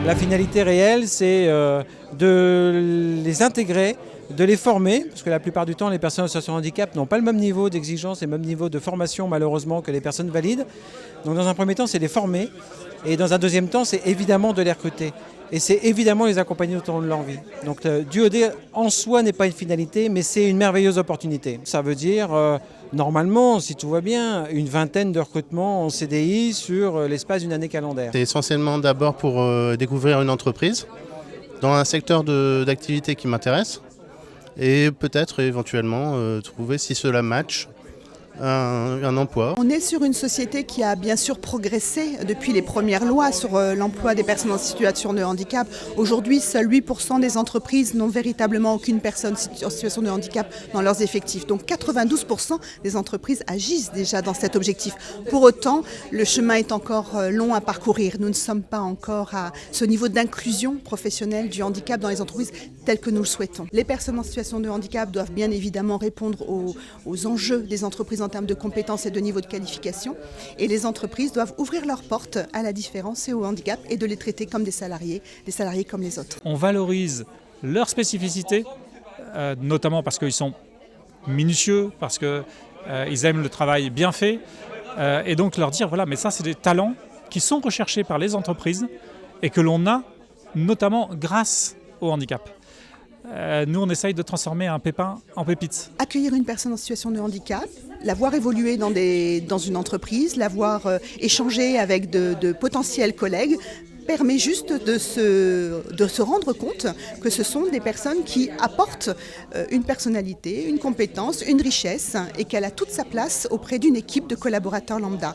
La finalité réelle, c'est de les intégrer, de les former, parce que la plupart du temps, les personnes en situation de handicap n'ont pas le même niveau d'exigence et le même niveau de formation, malheureusement, que les personnes valides. Donc dans un premier temps, c'est les former, et dans un deuxième temps, c'est évidemment de les recruter. Et c'est évidemment les accompagner tout au long de leur vie. Donc DUOD en soi n'est pas une finalité, mais c'est une merveilleuse opportunité. Ça veut dire, normalement, si tout va bien, une vingtaine de recrutements en CDI sur l'espace d'une année calendaire. C'est essentiellement d'abord pour découvrir une entreprise dans un secteur d'activité qui m'intéresse et peut-être éventuellement trouver, si cela match, un emploi. On est sur une société qui a bien sûr progressé depuis les premières lois sur l'emploi des personnes en situation de handicap. Aujourd'hui, seuls 8% des entreprises n'ont véritablement aucune personne en situation de handicap dans leurs effectifs. Donc 92% des entreprises agissent déjà dans cet objectif. Pour autant, le chemin est encore long à parcourir. Nous ne sommes pas encore à ce niveau d'inclusion professionnelle du handicap dans les entreprises tel que nous le souhaitons. Les personnes en situation de handicap doivent bien évidemment répondre aux enjeux des entreprises en termes de compétences et de niveau de qualification. Et les entreprises doivent ouvrir leurs portes à la différence et au handicap et de les traiter comme des salariés comme les autres. On valorise leurs spécificités, notamment parce qu'ils sont minutieux, parce qu'ils aiment le travail bien fait. Et donc leur dire, voilà, mais ça c'est des talents qui sont recherchés par les entreprises et que l'on a notamment grâce au handicap. Nous, on essaye de transformer un pépin en pépite. Accueillir une personne en situation de handicap, la voir évoluer dans une entreprise, la voir échanger avec de potentiels collègues, permet juste de se rendre compte que ce sont des personnes qui apportent une personnalité, une compétence, une richesse et qu'elle a toute sa place auprès d'une équipe de collaborateurs lambda.